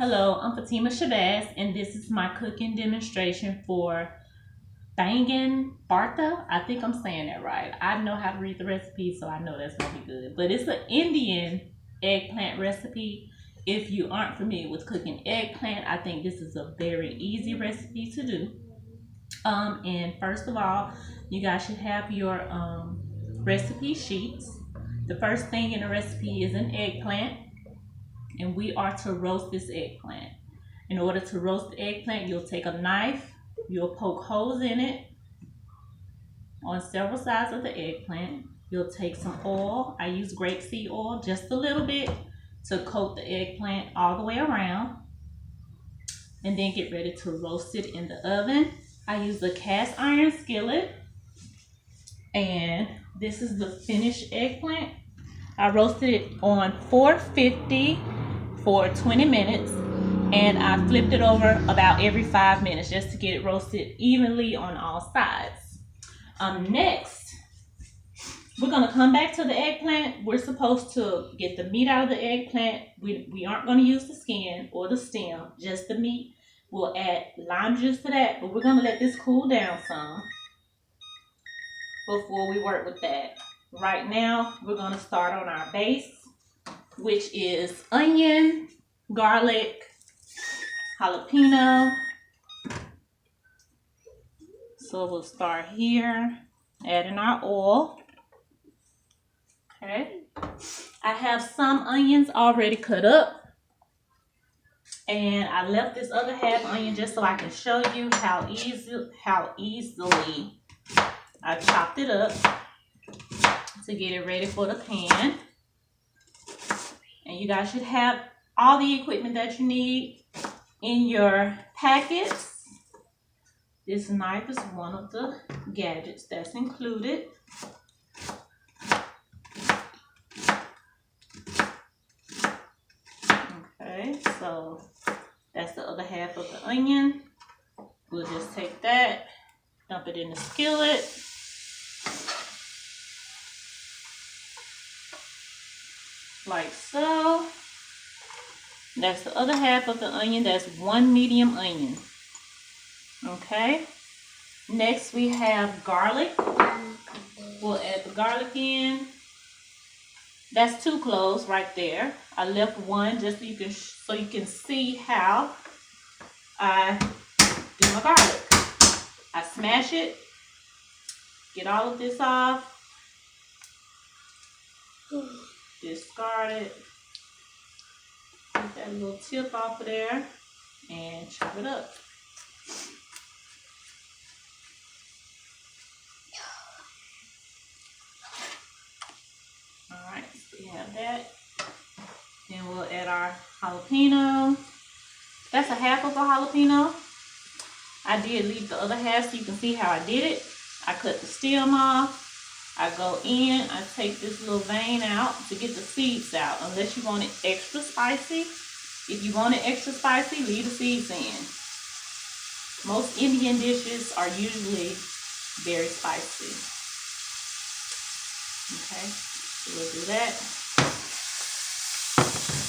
Hello, I'm McCarther-Shabazz, and this is my cooking demonstration for bangin bartha. I think I'm saying that right. I know how to read the recipe, so I know that's gonna be good. But it's an Indian eggplant recipe. If you aren't familiar with cooking eggplant, I think this is a very easy recipe to do. And first of all, you guys should have your recipe sheets. The first thing in the recipe is an eggplant, and we are to roast this eggplant. In order to roast the eggplant, you'll take a knife, you'll poke holes in it on several sides of the eggplant. You'll take some oil. I use grapeseed oil, just a little bit, to coat the eggplant all the way around. And then get ready to roast it in the oven. I use a cast iron skillet. And this is the finished eggplant. I roasted it on 450 for 20 minutes. And I flipped it over about every 5 minutes just to get it roasted evenly on all sides. Next, we're gonna come back to the eggplant. We're supposed to get the meat out of the eggplant. We aren't gonna use the skin or the stem, just the meat. We'll add lime juice to that, but we're gonna let this cool down some before we work with that. Right now, we're gonna start on our base, which is onion, garlic, jalapeno. So we'll start here, adding our oil. Okay. I have some onions already cut up, and I left this other half onion just so I can show you how easily I chopped it up to get it ready for the pan. And you guys should have all the equipment that you need in your packets. This knife is one of the gadgets that's included. Okay, so that's the other half of the onion. We'll just take that, dump it in the skillet. Like so. That's the other half of the onion. That's one medium onion. Okay. Next we have garlic. We'll add the garlic in. That's 2 cloves right there. I left one just so you can see how I do my garlic. I smash it. Get all of this off. Discard it. Get that little tip off of there and chop it up. Alright, so we have that. Then we'll add our jalapeno. That's a half of a jalapeno. I did leave the other half so you can see how I did it. I cut the stem off. I go in, I take this little vein out to get the seeds out, unless you want it extra spicy. If you want it extra spicy, leave the seeds in. Most Indian dishes are usually very spicy. Okay, so we'll do that.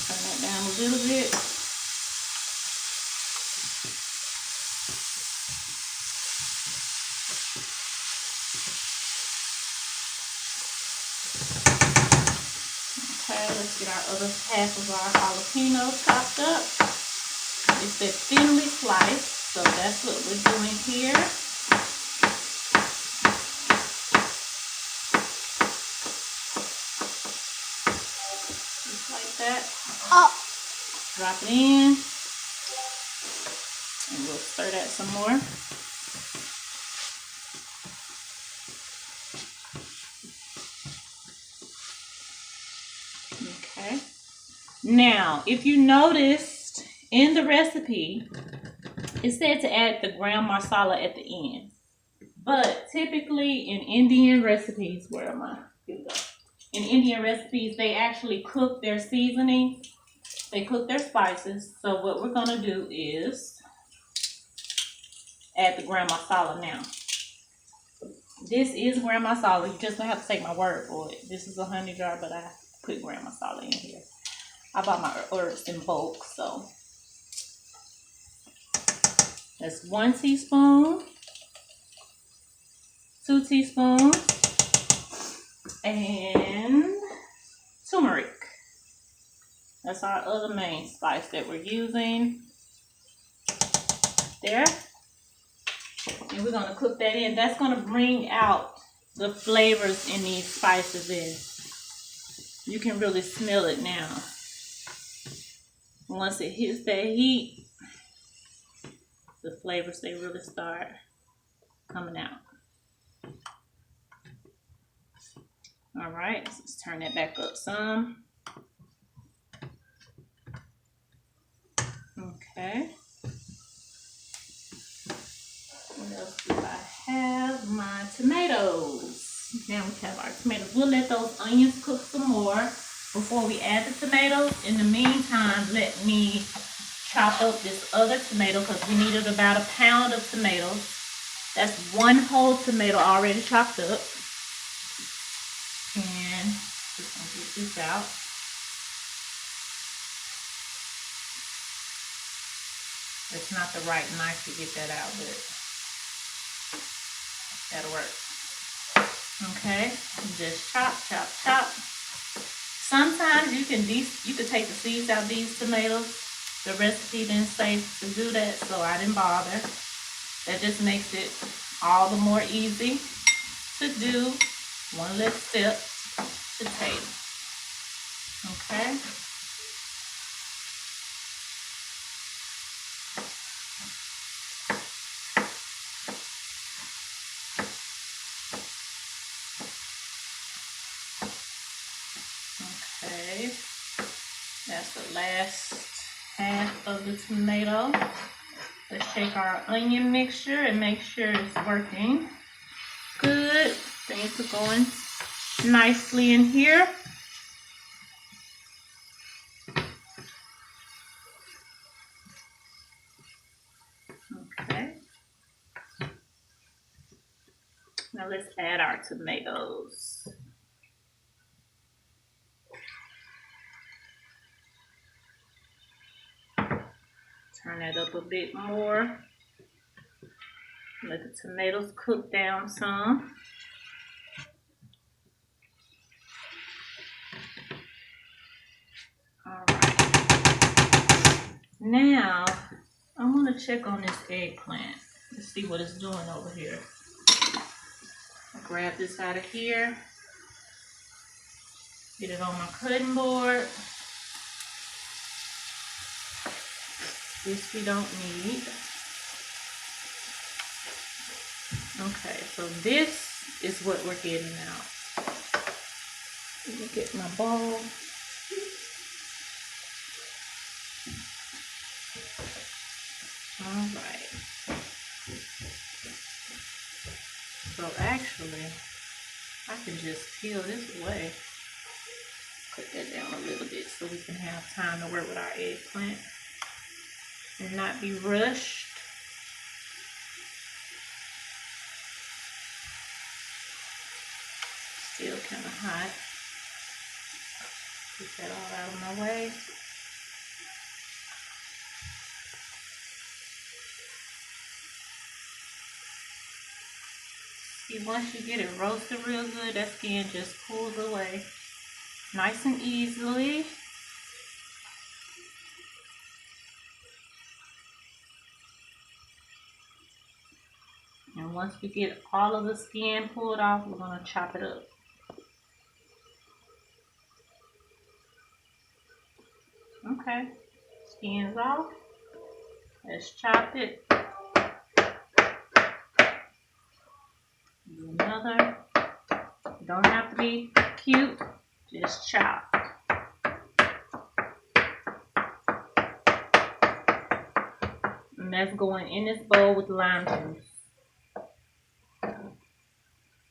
Turn that down a little bit. Okay, let's get our other half of our jalapeno chopped up. It's that thinly sliced, so that's what we're doing here. Just like that. Drop it in. And we'll stir that some more. Okay. Now, if you noticed in the recipe, it said to add the gram masala at the end. But typically in Indian recipes, where am I? Here we go. In Indian recipes, they actually cook their seasoning. They cook their spices. So what we're going to do is add the gram masala now. This is gram masala. You just don't have to take my word for it. This is a honey jar, but I put gram masala in here. I bought my herbs in bulk, so That's 1 teaspoon, 2 teaspoons, and turmeric. That's our other main spice that we're using there. And we're gonna cook that in. That's gonna bring out the flavors in these spices in. You can really smell it now. Once it hits that heat, the flavors, they really start coming out. All right, let's turn that back up some. Okay. What else do I have? My tomatoes. Now we have our tomatoes. We'll let those onions cook some more before we add the tomatoes. In the meantime, let me chop up this other tomato because we needed about 1 pound of tomatoes. That's 1 whole tomato already chopped up. And just gonna get this out. It's not the right knife to get that out, but that'll work. Okay, just chop, chop, chop. Sometimes you can take the seeds out of these tomatoes. The recipe didn't say to do that, so I didn't bother. That just makes it all the more easy to do. One less step to take. Okay. Okay. That's the last half of the tomato. Let's shake our onion mixture and make sure it's working good. Things are going nicely in here. Okay. Now let's add our tomatoes. Turn that up a bit more. Let the tomatoes cook down some. All right. Now, I'm going to check on this eggplant. Let's see what it's doing over here. I'll grab this out of here. Get it on my cutting board. This we don't need. Okay, so this is what we're getting out. Let me get my bowl. All right. So actually, I can just peel this away. Cut that down a little bit so we can have time to work with our eggplant and not be rushed. Still kind of hot. Get that all out of my way. See, once you get it roasted real good, that skin just pulls away nice and easily. And once we get all of the skin pulled off, we're going to chop it up. Okay, skin's off. Let's chop it. Do another. Don't have to be cute, just chop. And that's going in this bowl with lime juice.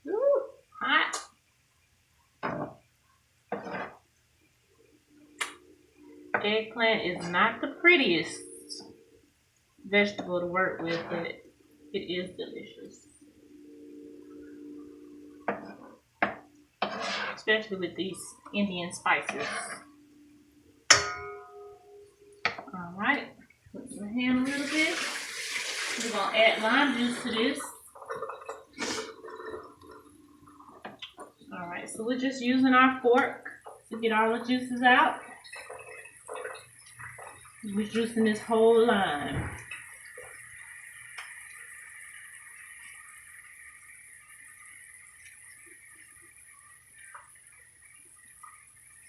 Ooh, hot. Eggplant is not the prettiest vegetable to work with, but it is delicious. Especially with these Indian spices. Alright, put my hand a little bit. We're gonna add lime juice to this. All right, so we're just using our fork to get all the juices out. We're juicing this whole lime.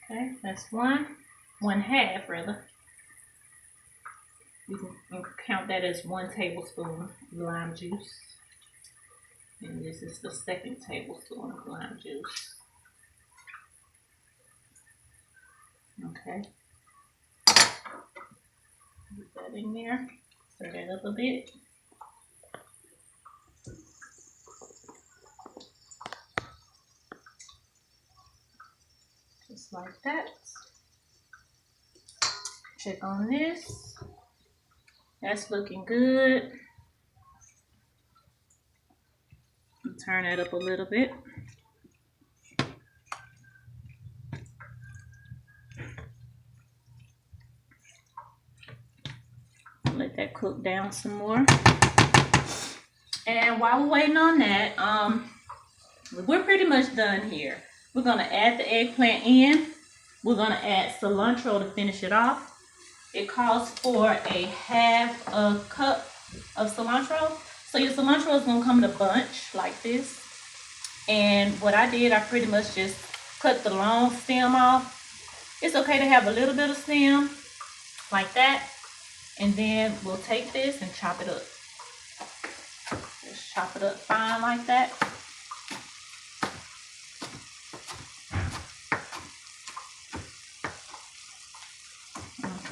Okay, that's one half rather. You can count that as 1 tablespoon of lime juice. And this is the 2nd tablespoon of lime juice. Okay. Put that in there. Stir that up a bit. Just like that. Check on this. That's looking good. Turn that up a little bit. Let that cook down some more. And while we're waiting on that, we're pretty much done here. We're gonna add the eggplant in. We're gonna add cilantro to finish it off. It calls for a half a cup of cilantro. So your cilantro is gonna come in a bunch like this. And what I did, I pretty much just cut the long stem off. It's okay to have a little bit of stem like that. And then we'll take this and chop it up. Just chop it up fine like that.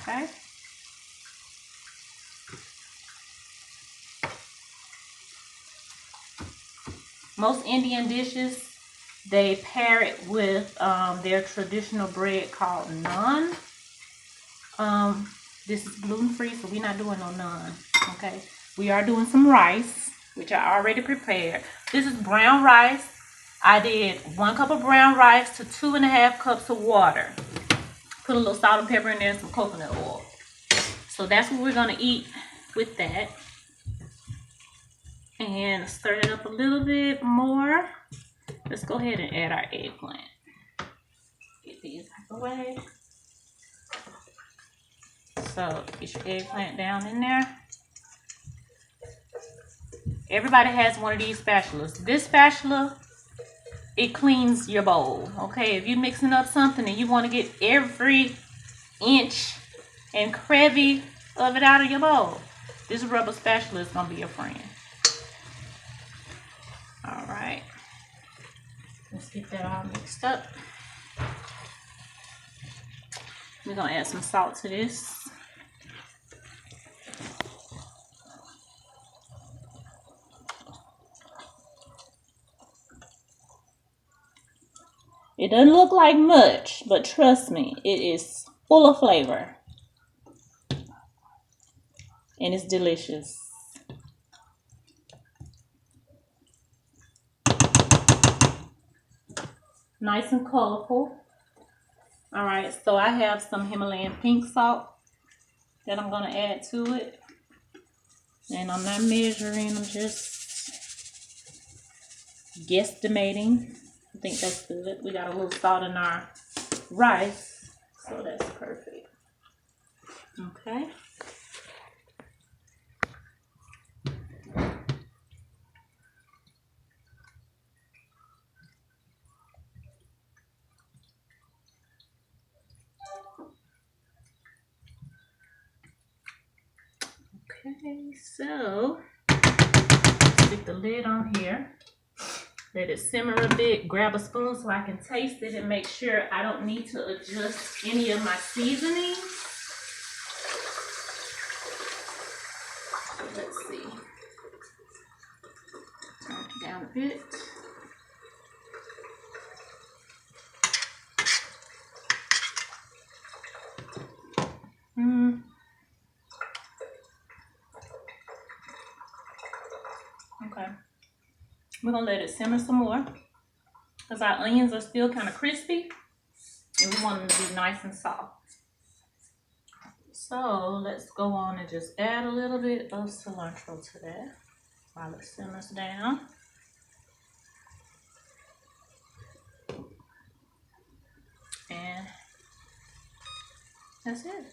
Okay. Most Indian dishes, they pair it with their traditional bread called naan. This is gluten-free, so we're not doing no naan, okay? We are doing some rice, which I already prepared. This is brown rice. I did 1 cup of brown rice to 2.5 cups of water. Put a little salt and pepper in there and some coconut oil. So that's what we're gonna eat with that. And stir it up a little bit more. Let's go ahead and add our eggplant. Get these out of the way. So get your eggplant down in there. Everybody has one of these spatulas. This spatula, it cleans your bowl. Okay, if you're mixing up something and you want to get every inch and crevy of it out of your bowl, this rubber spatula is gonna be your friend. All right, let's get that all mixed up. We're gonna add some salt to this. It doesn't look like much, but trust me, it is full of flavor. And it's delicious. Nice and colorful. All right, so I have some Himalayan pink salt that I'm gonna add to it. And I'm not measuring, I'm just guesstimating. I think that's good. We got a little salt in our rice, so that's perfect. Okay. Okay, so stick the lid on here. Let it simmer a bit. Grab a spoon so I can taste it and make sure I don't need to adjust any of my seasonings. So let's see. Turn it down a bit. Okay. We're gonna let it simmer some more because our onions are still kind of crispy and we want them to be nice and soft. So let's go on and just add a little bit of cilantro to that while it simmers down. And that's it.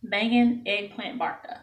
Banging eggplant barca.